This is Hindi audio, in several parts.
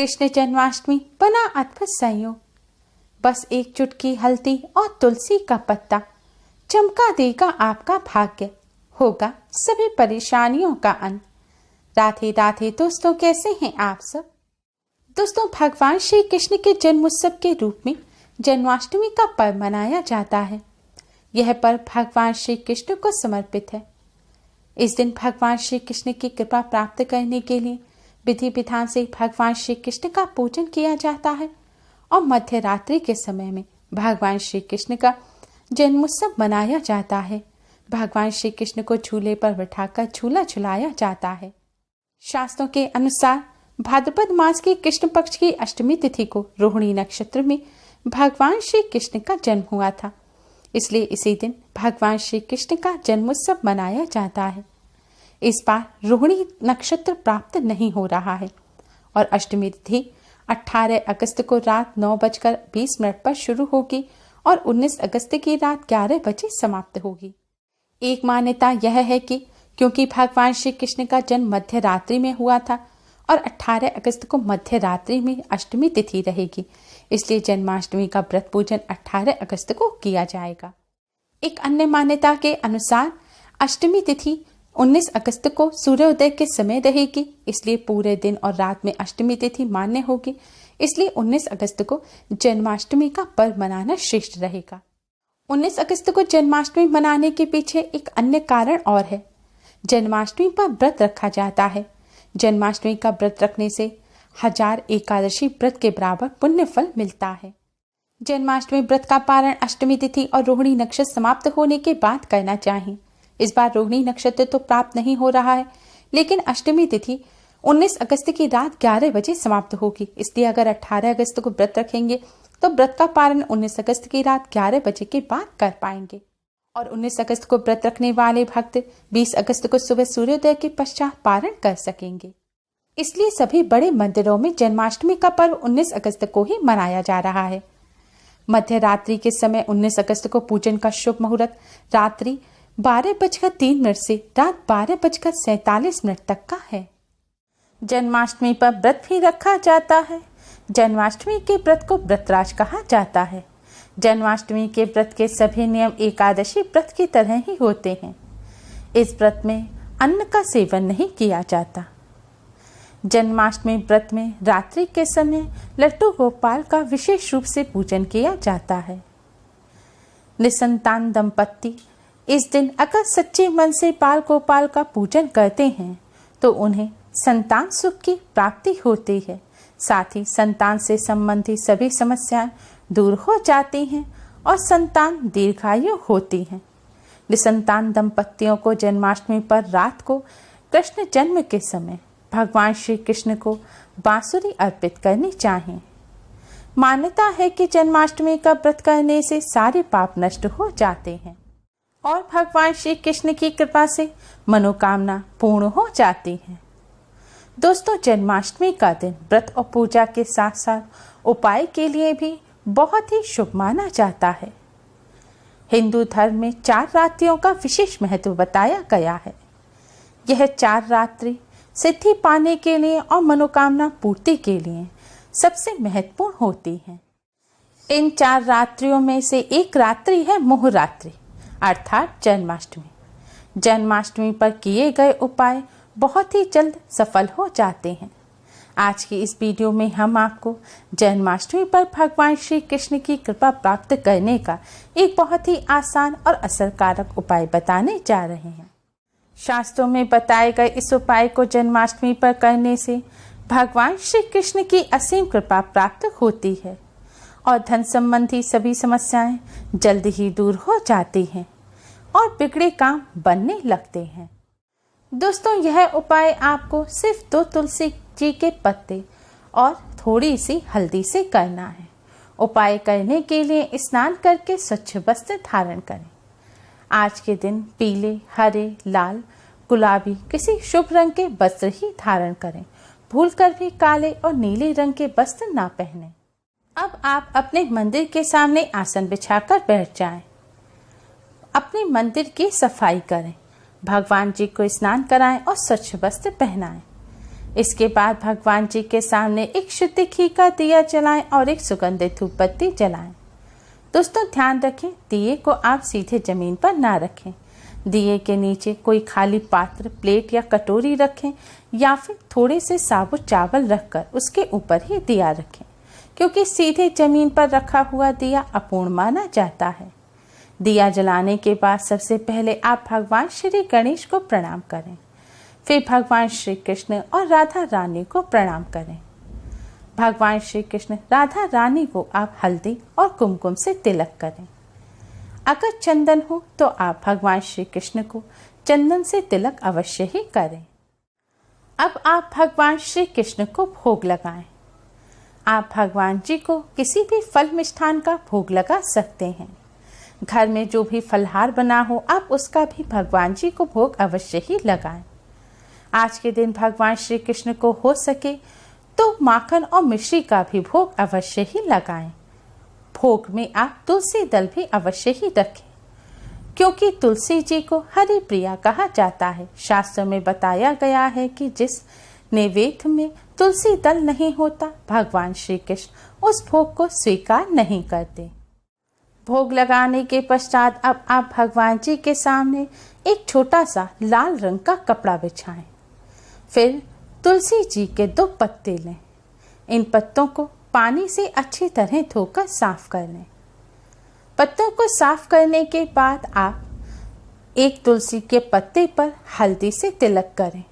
कृष्ण जन्माष्टमी बना अद्भुत संयोग। बस एक चुटकी हल्दी और तुलसी का पत्ता चमका देगा आपका भाग्य, होगा सभी परेशानियों का अंत। राधे राधे दोस्तों, कैसे हैं आप सब। दोस्तों, भगवान श्री कृष्ण के जन्मोत्सव के रूप में जन्माष्टमी का पर्व मनाया जाता है। यह पर्व भगवान श्री कृष्ण को समर्पित है। इस दिन भगवान श्री कृष्ण की कृपा प्राप्त करने के लिए विधि विधान से भगवान श्री कृष्ण का पूजन किया जाता है और मध्य रात्रि के समय में भगवान श्री कृष्ण का जन्मोत्सव मनाया जाता है। भगवान श्री कृष्ण को झूले पर बिठाकर झूला झुलाया जाता है। शास्त्रों के अनुसार भाद्रपद मास की कृष्ण पक्ष की अष्टमी तिथि को रोहिणी नक्षत्र में भगवान श्री कृष्ण का जन्म हुआ था, इसलिए इसी दिन भगवान श्री कृष्ण का जन्मोत्सव मनाया जाता है। इस बार रोहिणी नक्षत्र प्राप्त नहीं हो रहा है और अष्टमी तिथि 18 अगस्त को रात 9:20 पर शुरू होगी और 19 अगस्त की रात 11 बजे समाप्त होगी। एक मान्यता यह है कि क्योंकि भगवान श्री कृष्ण का जन्म मध्य रात्रि में हुआ था और 18 अगस्त को मध्य रात्रि में अष्टमी तिथि रहेगी, इसलिए जन्माष्टमी का व्रत पूजन 18 अगस्त को किया जाएगा। एक अन्य मान्यता के अनुसार अष्टमी तिथि 19 अगस्त को सूर्योदय के समय रहेगी, इसलिए पूरे दिन और रात में अष्टमी तिथि मान्य होगी, इसलिए 19 अगस्त को जन्माष्टमी का पर्व मनाना श्रेष्ठ रहेगा। 19 अगस्त को जन्माष्टमी मनाने के पीछे एक अन्य कारण और है। जन्माष्टमी पर व्रत रखा जाता है। जन्माष्टमी का व्रत रखने से 1000 एकादशी व्रत के बराबर पुण्य फल मिलता है। जन्माष्टमी व्रत का पारण अष्टमी तिथि और रोहिणी नक्षत्र समाप्त होने के बाद करना चाहिए। इस बार रोहिणी नक्षत्र तो प्राप्त नहीं हो रहा है, लेकिन अष्टमी तिथि 19 अगस्त की रात 11 बजे समाप्त होगी, इसलिए अगर 18 अगस्त को व्रत रखेंगे तो व्रत का पारण 19 अगस्त की रात 11 बजे के बाद कर पाएंगे। और 19 अगस्त को व्रत रखने वाले भक्त 20 अगस्त को सुबह सूर्योदय के पश्चात पारण कर सकेंगे। इसलिए सभी बड़े मंदिरों में जन्माष्टमी का पर्व 19 अगस्त को ही मनाया जा रहा है। मध्य रात्रि के समय 19 अगस्त को पूजन का शुभ मुहूर्त रात्रि 12:03 से रात 12:47 तक का है। जन्माष्टमी पर व्रत भी रखा जाता है। जन्माष्टमी के व्रत को व्रतराज कहा जाता है। जन्माष्टमी के व्रत के सभी नियम एकादशी व्रत की तरह ही होते हैं। इस व्रत में अन्न का सेवन नहीं किया जाता। जन्माष्टमी व्रत में रात्रि के समय लट्टू गोपाल का विशेष रूप से पूजन किया जाता है। निसंतान दंपत्ति इस दिन अगर सच्चे मन से बाल गोपाल का पूजन करते हैं तो उन्हें संतान सुख की प्राप्ति होती है। साथ ही संतान से संबंधित सभी समस्याएं दूर हो जाती हैं और संतान दीर्घायु होती हैं। निसंतान दंपत्तियों को जन्माष्टमी पर रात को कृष्ण जन्म के समय भगवान श्री कृष्ण को बांसुरी अर्पित करनी चाहिए। मान्यता है कि जन्माष्टमी का व्रत करने से सारे पाप नष्ट हो जाते हैं और भगवान श्री कृष्ण की कृपा से मनोकामना पूर्ण हो जाती है। दोस्तों, जन्माष्टमी का दिन व्रत और पूजा के साथ साथ उपाय के लिए भी बहुत ही शुभ माना जाता है। हिंदू धर्म में 4 रात्रियों का विशेष महत्व बताया गया है। यह 4 रात्रि सिद्धि पाने के लिए और मनोकामना पूर्ति के लिए सबसे महत्वपूर्ण होती हैं। इन 4 रात्रियों में से एक रात्रि है मोह रात्रि अर्थात जन्माष्टमी। जन्माष्टमी पर किए गए उपाय बहुत ही जल्द सफल हो जाते हैं। आज की इस वीडियो में हम आपको जन्माष्टमी पर भगवान श्री कृष्ण की कृपा प्राप्त करने का एक बहुत ही आसान और असरकारक उपाय बताने जा रहे हैं। शास्त्रों में बताए गए इस उपाय को जन्माष्टमी पर करने से भगवान श्री कृष्ण की असीम कृपा प्राप्त होती है और धन संबंधी सभी समस्याएं जल्द ही दूर हो जाती हैं और बिगड़े काम बनने लगते हैं। दोस्तों, यह उपाय आपको सिर्फ 2 तुलसी जी के पत्ते और थोड़ी सी हल्दी से करना है। उपाय करने के लिए स्नान करके स्वच्छ वस्त्र धारण करें। आज के दिन पीले, हरे, लाल, गुलाबी किसी शुभ रंग के वस्त्र ही धारण करें। भूलकर भी काले और नीले रंग के वस्त्र ना पहने। अब आप अपने मंदिर के सामने आसन बिछाकर बैठ जाएं। अपने मंदिर की सफाई करें, भगवान जी को स्नान कराएं और स्वच्छ वस्त्र पहनाएं। इसके बाद भगवान जी के सामने एक शुद्ध घी का दिया जलाएं और एक सुगंधित धूप बत्ती जलाएं। दोस्तों ध्यान रखें, दिए को आप सीधे जमीन पर ना रखें। दिए के नीचे कोई खाली पात्र, प्लेट या कटोरी रखें या फिर थोड़े से साबुत चावल रखकर उसके ऊपर ही दिया रखें, क्योंकि सीधे जमीन पर रखा हुआ दिया अपूर्ण माना जाता है। दिया जलाने के बाद सबसे पहले आप भगवान श्री गणेश को प्रणाम करें, फिर भगवान श्री कृष्ण और राधा रानी को प्रणाम करें। भगवान श्री कृष्ण राधा रानी को आप हल्दी और कुमकुम से तिलक करें। अगर चंदन हो तो आप भगवान श्री कृष्ण को चंदन से तिलक अवश्य ही करें। अब आप भगवान श्री कृष्ण को भोग लगाएं। आप भगवान जी को किसी भी फल मिष्ठान का भोग लगा सकते हैं। घर में जो भी फलहार बना हो आप उसका भी भगवान जी को भोग अवश्य ही लगाएं। आज के दिन भगवान श्री कृष्ण को हो सके तो माखन और मिश्री का भी भोग अवश्य ही लगाएं। भोग में आप तुलसी दल भी अवश्य ही रखें, क्योंकि तुलसी जी को हरि प्रिया कहा जाता है। शास्त्रों में बताया गया है कि जिस नैवेद्य में तुलसी दल नहीं होता, भगवान श्री कृष्ण उस भोग को स्वीकार नहीं करते। भोग लगाने के पश्चात अब आप भगवान जी के सामने एक छोटा सा लाल रंग का कपड़ा बिछाएं। फिर तुलसी जी के 2 पत्ते लें। इन पत्तों को पानी से अच्छी तरह धोकर साफ कर लें। पत्तों को साफ करने के बाद आप एक तुलसी के पत्ते पर हल्दी से तिलक करें।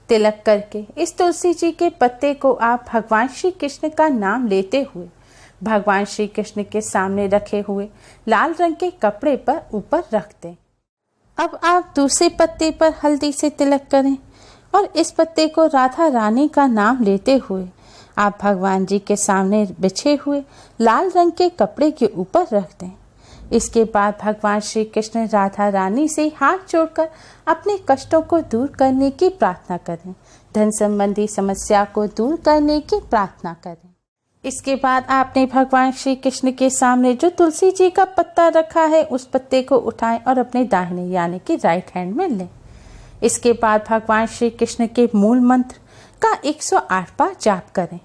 तिलक करके इस तुलसी जी के पत्ते को आप भगवान श्री कृष्ण का नाम लेते हुए भगवान श्री कृष्ण के सामने रखे हुए लाल रंग के कपड़े पर ऊपर रख दें। अब आप दूसरे पत्ते पर हल्दी से तिलक करें और इस पत्ते को राधा रानी का नाम लेते हुए आप भगवान जी के सामने बिछे हुए लाल रंग के कपड़े के ऊपर रख दें। इसके बाद भगवान श्री कृष्ण राधा रानी से हाथ जोड़कर अपने कष्टों को दूर करने की प्रार्थना करें, धन संबंधी समस्या को दूर करने की प्रार्थना करें। इसके बाद आपने भगवान श्री कृष्ण के सामने जो तुलसी जी का पत्ता रखा है उस पत्ते को उठाएं और अपने दाहिने यानी कि राइट हैंड में लें। इसके बाद भगवान श्री कृष्ण के मूल मंत्र का 108 बार जाप करें।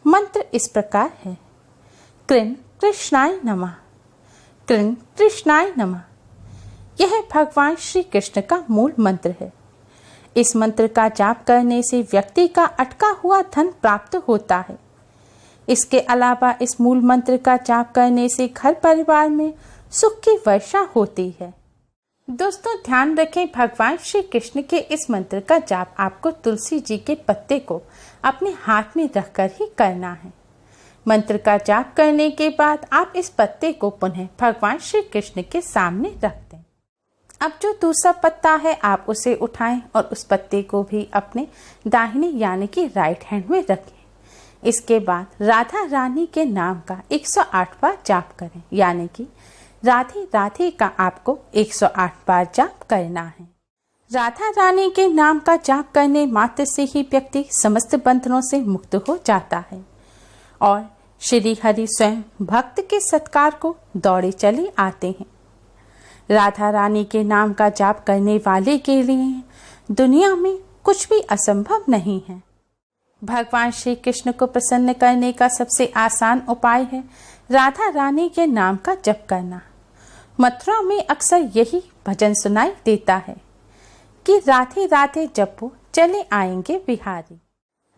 मंत्र इस प्रकार है: कृष्ण कृष्णाय नमः, कृष्ण कृष्णाय नमः। यह भगवान श्री कृष्ण का मूल मंत्र है। इस मंत्र का जाप करने से व्यक्ति का अटका हुआ धन प्राप्त होता है। इसके अलावा इस मूल मंत्र का जाप करने से घर परिवार में सुख की वर्षा होती है। दोस्तों ध्यान रखें, भगवान श्री कृष्ण के इस मंत्र का जाप आपको तुलसी जी के पत्ते को अपने हाथ में रखकर ही करना है। मंत्र का जाप करने के बाद आप इस पत्ते को पुनः भगवान श्री कृष्ण के सामने रख दें। अब जो दूसरा पत्ता है आप उसे उठाएं और उस पत्ते को भी अपने दाहिने यानी कि राइट हैंड में रखें। इसके बाद राधा रानी के नाम का 108 बार जाप करें, यानी कि राधे राधे का आपको 108 बार जाप करना है। राधा रानी के नाम का जाप करने मात्र से ही व्यक्ति समस्त बंधनों से मुक्त हो जाता है और श्री हरि स्वयं भक्त के सत्कार को दौड़े चले आते हैं। राधा रानी के नाम का जाप करने वाले के लिए दुनिया में कुछ भी असंभव नहीं है। भगवान श्री कृष्ण को प्रसन्न करने का सबसे आसान उपाय है राधा रानी के नाम का जप करना। मथुरा में अक्सर यही भजन सुनाई देता है कि राधे राधे जपो चले आएंगे बिहारी।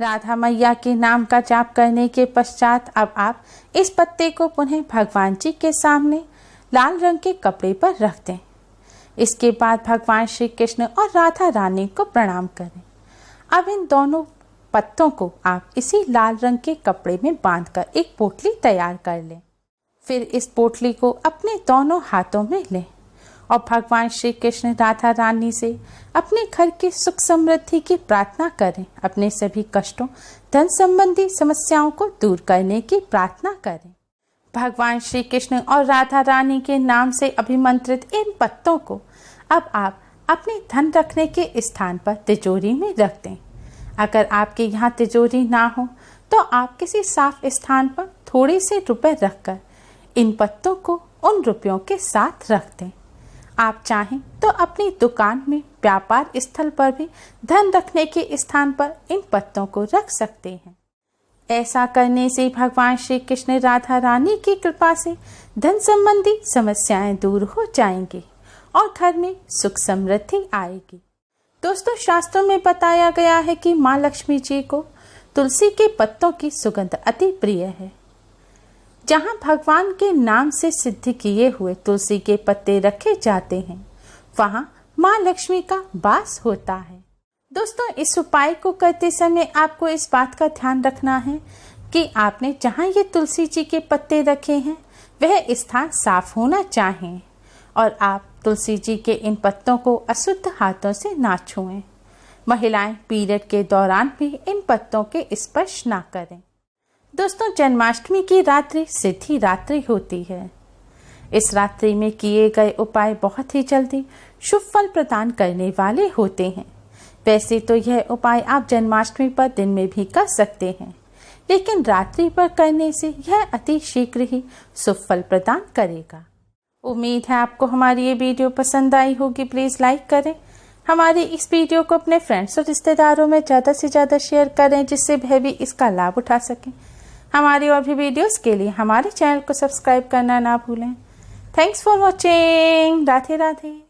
राधा मैया के नाम का जाप करने के पश्चात अब आप इस पत्ते को पुनः भगवान जी के सामने लाल रंग के कपड़े पर रख दें। इसके बाद भगवान श्री कृष्ण और राधा रानी को प्रणाम करें। अब इन दोनों पत्तों को आप इसी लाल रंग के कपड़े में बांधकर एक पोटली तैयार कर लें। फिर इस पोटली को अपने दोनों हाथों में लें और भगवान श्री कृष्ण राधा रानी से अपने घर की सुख समृद्धि की प्रार्थना करें। अपने सभी कष्टों, धन संबंधी समस्याओं को दूर करने की प्रार्थना करें। भगवान श्री कृष्ण और राधा रानी के नाम से अभिमंत्रित इन पत्तों को अब आप अपने धन रखने के स्थान पर तिजोरी में रख दें। अगर आपके यहाँ तिजोरी ना हो तो आप किसी साफ स्थान पर थोड़े से रुपए रखकर इन पत्तों को उन रुपयों के साथ रख दें। आप चाहें तो अपनी दुकान में, व्यापार स्थल पर भी धन रखने के स्थान पर इन पत्तों को रख सकते हैं। ऐसा करने से भगवान श्री कृष्ण राधा रानी की कृपा से धन संबंधी समस्याएं दूर हो जाएंगी और घर में सुख समृद्धि आएगी। दोस्तों, शास्त्रों में बताया गया है कि माँ लक्ष्मी जी को तुलसी के पत्तों की सुगंध अति प्रिय है। जहाँ भगवान के नाम से सिद्ध किए हुए तुलसी के पत्ते रखे जाते हैं, वहाँ माँ लक्ष्मी का वास होता है। दोस्तों, इस उपाय को करते समय आपको इस बात का ध्यान रखना है कि आपने जहाँ ये तुलसी जी के पत्ते रखे हैं वह स्थान साफ होना चाहिए और आप तुलसी जी के इन पत्तों को अशुद्ध हाथों से ना छुएं। महिलाएं पीरियड के दौरान भी इन पत्तों के स्पर्श ना करें। दोस्तों, जन्माष्टमी की रात्रि सिद्धि रात्रि होती है। इस रात्रि में किए गए उपाय बहुत ही जल्दी शुभ फल प्रदान करने वाले होते हैं। वैसे तो यह उपाय आप जन्माष्टमी पर दिन में भी कर सकते हैं, लेकिन रात्रि पर करने से यह अति शीघ्र ही शुभ फल प्रदान करेगा। उम्मीद है आपको हमारी ये वीडियो पसंद आई होगी। प्लीज़ लाइक करें। हमारी इस वीडियो को अपने फ्रेंड्स और रिश्तेदारों में ज़्यादा से ज़्यादा शेयर करें, जिससे वह भी इसका लाभ उठा सकें। हमारी और भी वीडियोस के लिए हमारे चैनल को सब्सक्राइब करना ना भूलें। Thanks for watching. Radhe Radhe.